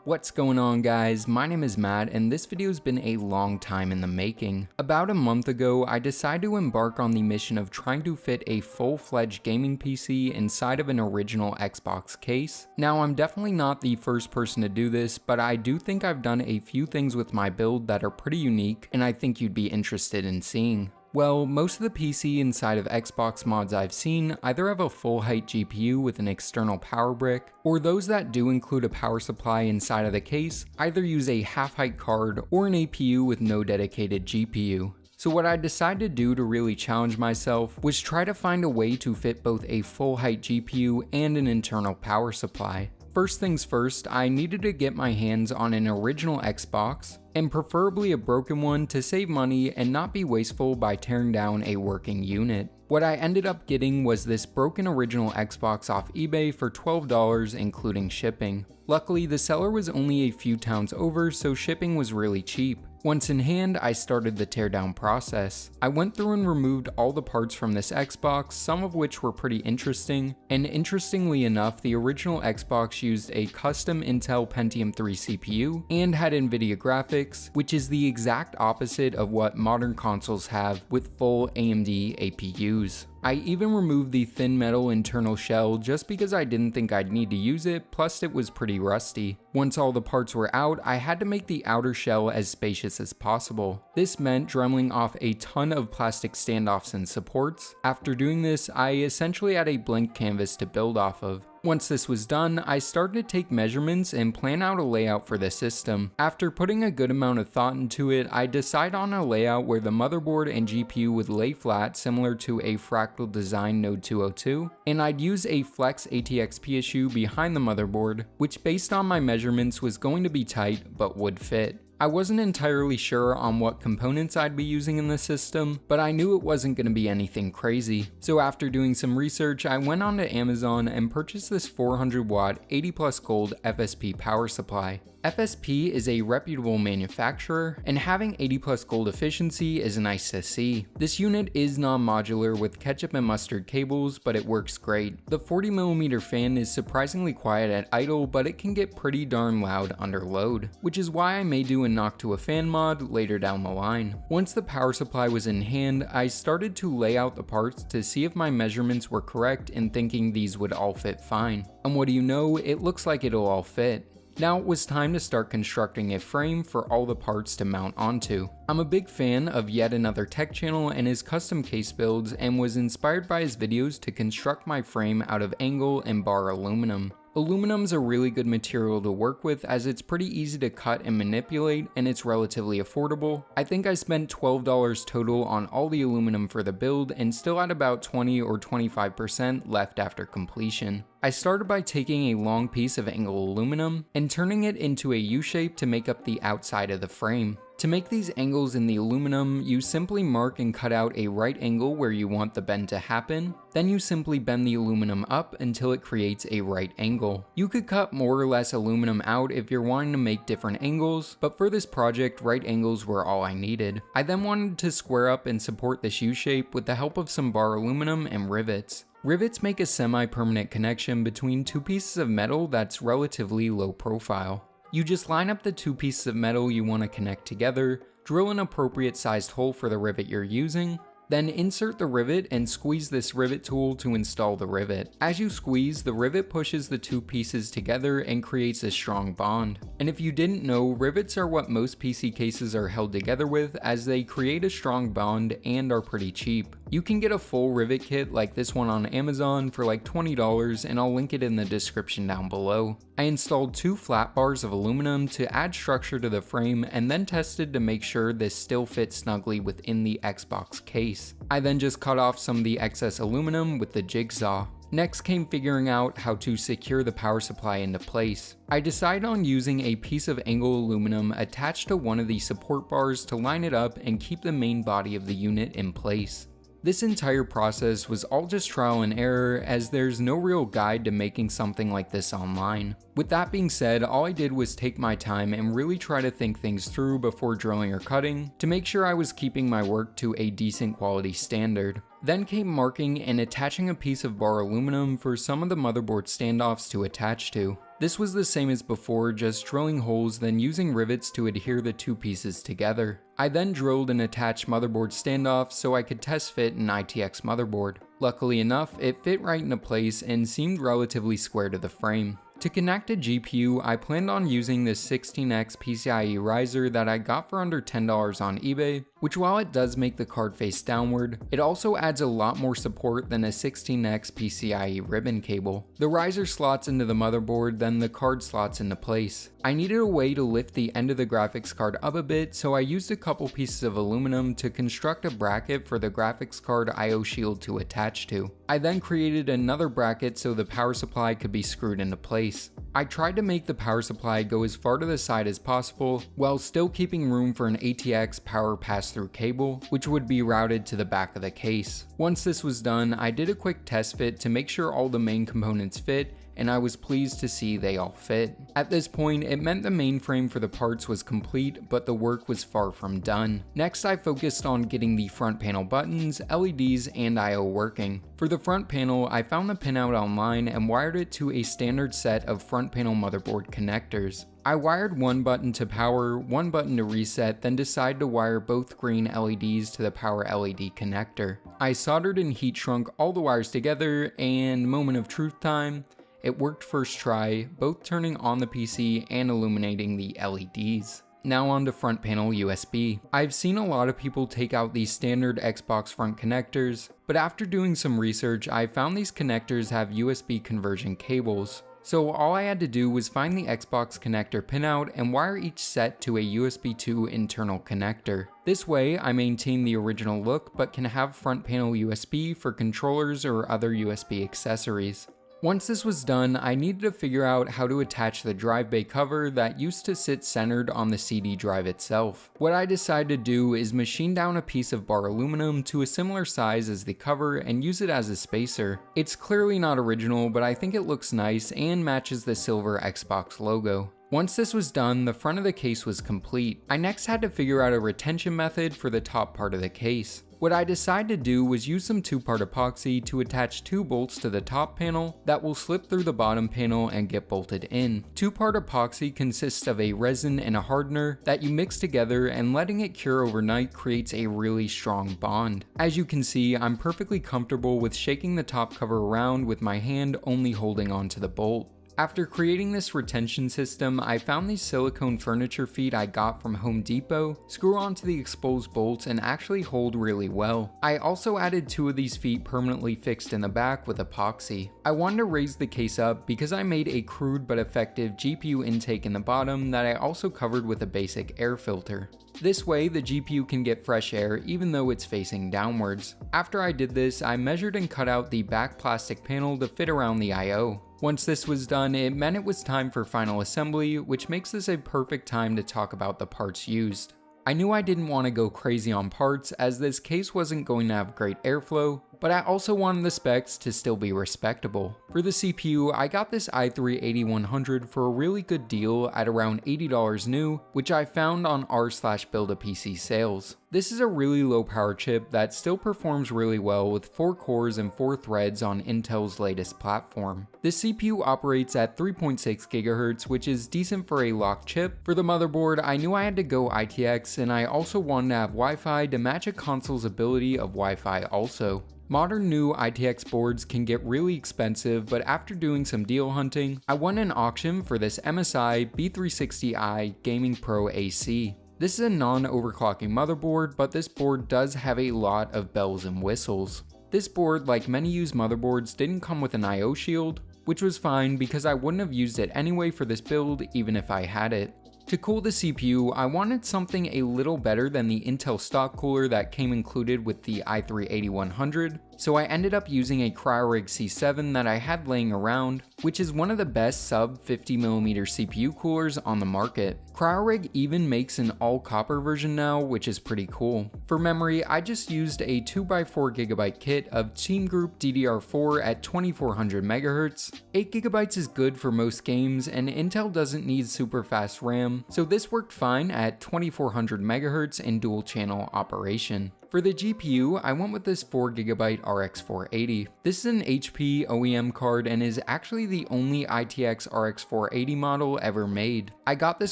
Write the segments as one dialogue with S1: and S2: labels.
S1: What's going on, guys? My name is Matt and this video has been a long time in the making. About a month ago, I decided to embark on the mission of trying to fit a full-fledged gaming PC inside of an original Xbox case. Now, I'm definitely not the first person to do this, but I do think I've done a few things with my build that are pretty unique and I think you'd be interested in seeing. Well, most of the PC inside of Xbox mods I've seen either have a full height GPU with an external power brick, or those that do include a power supply inside of the case either use a half height card or an APU with no dedicated GPU. So what I decided to do to really challenge myself was try to find a way to fit both a full height GPU and an internal power supply. First things first, I needed to get my hands on an original Xbox, and preferably a broken one to save money and not be wasteful by tearing down a working unit. What I ended up getting was this broken original Xbox off eBay for $12 including shipping. Luckily, the seller was only a few towns over, so shipping was really cheap. Once in hand, I started the teardown process. I went through and removed all the parts from this Xbox, some of which were pretty interesting, and interestingly enough, the original Xbox used a custom Intel Pentium 3 CPU and had Nvidia graphics, which is the exact opposite of what modern consoles have with full AMD APUs. I even removed the thin metal internal shell just because I didn't think I'd need to use it, plus it was pretty rusty. Once all the parts were out, I had to make the outer shell as spacious as possible. This meant dremeling off a ton of plastic standoffs and supports. After doing this, I essentially had a blank canvas to build off of. Once this was done, I started to take measurements and plan out a layout for the system. After putting a good amount of thought into it, I decided on a layout where the motherboard and GPU would lay flat similar to a Fractal Design Node 202, and I'd use a Flex ATX PSU behind the motherboard, which based on my measurements was going to be tight but would fit. I wasn't entirely sure on what components I'd be using in the system, but I knew it wasn't going to be anything crazy. So after doing some research, I went onto Amazon and purchased this 400 watt 80 plus gold FSP power supply. FSP is a reputable manufacturer, and having 80 plus gold efficiency is nice to see. This unit is non-modular with ketchup and mustard cables, but it works great. The 40mm fan is surprisingly quiet at idle, but it can get pretty darn loud under load, which is why I may do a knock to a fan mod later down the line. Once the power supply was in hand, I started to lay out the parts to see if my measurements were correct and thinking these would all fit fine. And what do you know, it looks like it'll all fit. Now it was time to start constructing a frame for all the parts to mount onto. I'm a big fan of Yet Another Tech Channel and his custom case builds, and was inspired by his videos to construct my frame out of angle and bar aluminum. Aluminum's a really good material to work with as it's pretty easy to cut and manipulate, and it's relatively affordable. I think I spent $12 total on all the aluminum for the build and still had about 20 or 25% left after completion. I started by taking a long piece of angle aluminum and turning it into a U-shape to make up the outside of the frame. To make these angles in the aluminum, you simply mark and cut out a right angle where you want the bend to happen, then you simply bend the aluminum up until it creates a right angle. You could cut more or less aluminum out if you're wanting to make different angles, but for this project, right angles were all I needed. I then wanted to square up and support this U-shape with the help of some bar aluminum and rivets. Rivets make a semi-permanent connection between two pieces of metal that's relatively low profile. You just line up the two pieces of metal you want to connect together, drill an appropriate sized hole for the rivet you're using, then insert the rivet and squeeze this rivet tool to install the rivet. As you squeeze, the rivet pushes the two pieces together and creates a strong bond. And if you didn't know, rivets are what most PC cases are held together with, as they create a strong bond and are pretty cheap. You can get a full rivet kit like this one on Amazon for like $20, and I'll link it in the description down below. I installed 2 flat bars of aluminum to add structure to the frame and then tested to make sure this still fits snugly within the Xbox case. I then just cut off some of the excess aluminum with the jigsaw. Next came figuring out how to secure the power supply into place. I decided on using a piece of angle aluminum attached to one of the support bars to line it up and keep the main body of the unit in place. This entire process was all just trial and error, as there's no real guide to making something like this online. With that being said, all I did was take my time and really try to think things through before drilling or cutting to make sure I was keeping my work to a decent quality standard. Then came marking and attaching a piece of bar aluminum for some of the motherboard standoffs to attach to. This was the same as before, just drilling holes then using rivets to adhere the two pieces together. I then drilled an attached motherboard standoff so I could test fit an ITX motherboard. Luckily enough, it fit right into place and seemed relatively square to the frame. To connect a GPU, I planned on using this 16X PCIe riser that I got for under $10 on eBay, which while it does make the card face downward, it also adds a lot more support than a 16X PCIe ribbon cable. The riser slots into the motherboard, then the card slots into place. I needed a way to lift the end of the graphics card up a bit, so I used a couple pieces of aluminum to construct a bracket for the graphics card IO shield to attach to. I then created another bracket so the power supply could be screwed into place. I tried to make the power supply go as far to the side as possible, while still keeping room for an ATX power pass-through cable, which would be routed to the back of the case. Once this was done, I did a quick test fit to make sure all the main components fit, and I was pleased to see they all fit. At this point, it meant the mainframe for the parts was complete, but the work was far from done. Next, I focused on getting the front panel buttons, LEDs, and I/O working. For the front panel, I found the pinout online and wired it to a standard set of front panel motherboard connectors. I wired one button to power, one button to reset, then decided to wire both green LEDs to the power LED connector. I soldered and heat shrunk all the wires together, and moment of truth time, it worked first try, both turning on the PC and illuminating the LEDs. Now on to front panel USB. I've seen a lot of people take out these standard Xbox front connectors, but after doing some research, I found these connectors have USB conversion cables. So all I had to do was find the Xbox connector pinout and wire each set to a USB 2 internal connector. This way, I maintain the original look but can have front panel USB for controllers or other USB accessories. Once this was done, I needed to figure out how to attach the drive bay cover that used to sit centered on the CD drive itself. What I decided to do is machine down a piece of bar aluminum to a similar size as the cover and use it as a spacer. It's clearly not original, but I think it looks nice and matches the silver Xbox logo. Once this was done, the front of the case was complete. I next had to figure out a retention method for the top part of the case. What I decided to do was use some 2-part epoxy to attach 2 bolts to the top panel that will slip through the bottom panel and get bolted in. 2-part epoxy consists of a resin and a hardener that you mix together, and letting it cure overnight creates a really strong bond. As you can see, I'm perfectly comfortable with shaking the top cover around with my hand only holding onto the bolt. After creating this retention system, I found these silicone furniture feet I got from Home Depot, screw onto the exposed bolts, and actually hold really well. I also added 2 of these feet permanently fixed in the back with epoxy. I wanted to raise the case up because I made a crude but effective GPU intake in the bottom that I also covered with a basic air filter. This way, the GPU can get fresh air even though it's facing downwards. After I did this, I measured and cut out the back plastic panel to fit around the I/O. Once this was done, it meant it was time for final assembly, which makes this a perfect time to talk about the parts used. I knew I didn't want to go crazy on parts as this case wasn't going to have great airflow, but I also wanted the specs to still be respectable. For the CPU, I got this i3-8100 for a really good deal at around $80 new, which I found on r/build-a-PC sales. This is a really low power chip that still performs really well with 4 cores and 4 threads on Intel's latest platform. This CPU operates at 3.6 GHz, which is decent for a locked chip. For the motherboard, I knew I had to go ITX, and I also wanted to have Wi-Fi to match a console's ability of Wi-Fi also. Modern new ITX boards can get really expensive, but after doing some deal hunting, I won an auction for this MSI B360i Gaming Pro AC. This is a non-overclocking motherboard, but this board does have a lot of bells and whistles. This board, like many used motherboards, didn't come with an I/O shield, which was fine because I wouldn't have used it anyway for this build even if I had it. To cool the CPU, I wanted something a little better than the Intel stock cooler that came included with the i3-8100, so I ended up using a Cryorig C7 that I had laying around, which is one of the best sub 50mm CPU coolers on the market. Cryorig even makes an all copper version now, which is pretty cool. For memory, I just used a 2x4GB kit of Team Group DDR4 at 2400 MHz. 8GB is good for most games, and Intel doesn't need super fast RAM, so this worked fine at 2400 MHz in dual channel operation. For the GPU, I went with this 4GB RX 480. This is an HP OEM card and is actually the only ITX RX 480 model ever made. I got this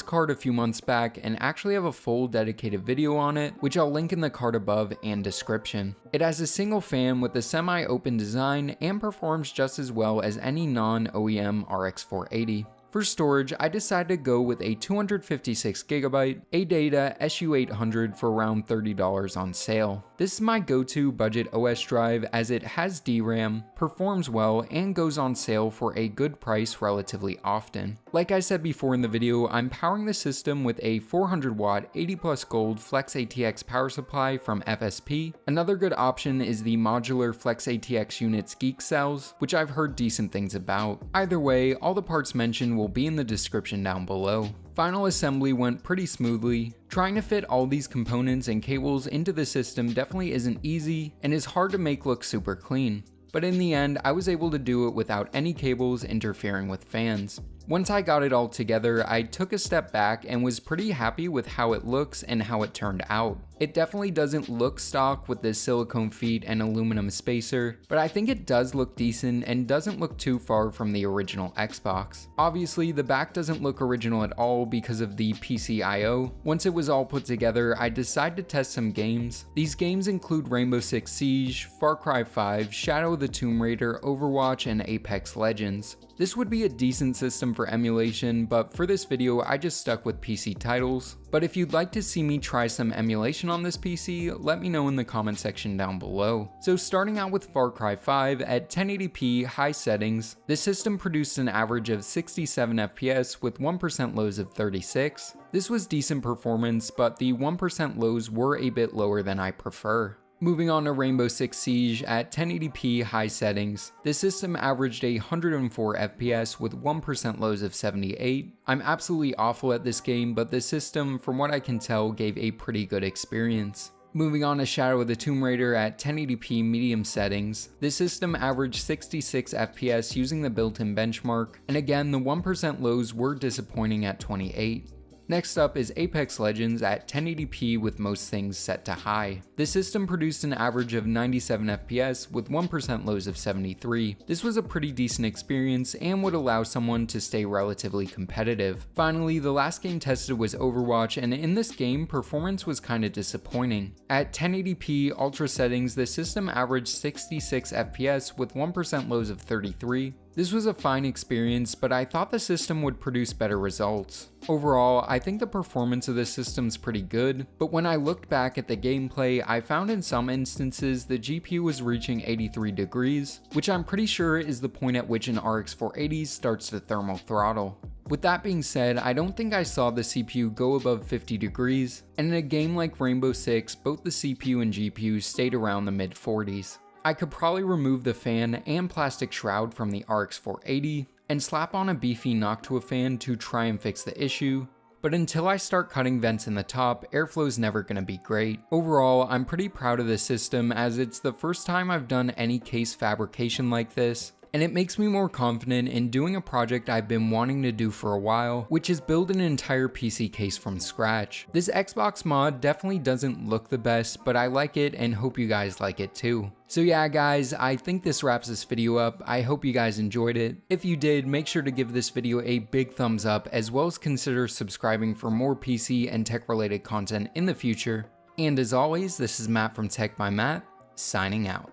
S1: card a few months back and actually have a full dedicated video on it, which I'll link in the card above and description. It has a single fan with a semi-open design and performs just as well as any non-OEM RX 480. For storage, I decided to go with a 256GB ADATA SU800 for around $30 on sale. This is my go-to budget OS drive as it has DRAM, performs well, and goes on sale for a good price relatively often. Like I said before in the video, I'm powering the system with a 400W 80+ gold Flex ATX power supply from FSP. Another good option is the modular Flex ATX units Geek Cells, which I've heard decent things about. Either way, all the parts mentioned will be in the description down below. Final assembly went pretty smoothly. Trying to fit all these components and cables into the system definitely isn't easy and is hard to make look super clean. But in the end, I was able to do it without any cables interfering with fans. Once I got it all together, I took a step back and was pretty happy with how it looks and how it turned out. It definitely doesn't look stock with the silicone feet and aluminum spacer, but I think it does look decent and doesn't look too far from the original Xbox. Obviously, the back doesn't look original at all because of the PCIO. Once it was all put together, I decided to test some games. These games include Rainbow Six Siege, Far Cry 5, Shadow of the Tomb Raider, Overwatch, and Apex Legends. This would be a decent system for emulation, but for this video I just stuck with PC titles. But if you'd like to see me try some emulation on this PC, let me know in the comment section down below. So starting out with Far Cry 5 at 1080p high settings, this system produced an average of 67 FPS with 1% lows of 36. This was decent performance, but the 1% lows were a bit lower than I prefer. Moving on to Rainbow Six Siege at 1080p high settings, this system averaged 104 FPS with 1% lows of 78. I'm absolutely awful at this game, but the system, from what I can tell, gave a pretty good experience. Moving on to Shadow of the Tomb Raider at 1080p medium settings, this system averaged 66 FPS using the built-in benchmark, and again the 1% lows were disappointing at 28. Next up is Apex Legends at 1080p with most things set to high. This system produced an average of 97 FPS with 1% lows of 73. This was a pretty decent experience and would allow someone to stay relatively competitive. Finally, the last game tested was Overwatch, and in this game, performance was kinda disappointing. At 1080p ultra settings, the system averaged 66 FPS with 1% lows of 33. This was a fine experience, but I thought the system would produce better results. Overall, I think the performance of this system's pretty good, but when I looked back at the gameplay, I found in some instances the GPU was reaching 83 degrees, which I'm pretty sure is the point at which an RX 480 starts to thermal throttle. With that being said, I don't think I saw the CPU go above 50 degrees, and in a game like Rainbow Six, both the CPU and GPU stayed around the mid-40s. I could probably remove the fan and plastic shroud from the RX 480 and slap on a beefy Noctua fan to try and fix the issue, but until I start cutting vents in the top, airflow's never gonna be great. Overall, I'm pretty proud of this system as it's the first time I've done any case fabrication like this, and it makes me more confident in doing a project I've been wanting to do for a while, which is build an entire PC case from scratch. This Xbox mod definitely doesn't look the best, but I like it and hope you guys like it too. So yeah guys, I think this wraps this video up. I hope you guys enjoyed it. If you did, make sure to give this video a big thumbs up, as well as consider subscribing for more PC and tech related content in the future. And as always, this is Matt from Tech by Matt, signing out.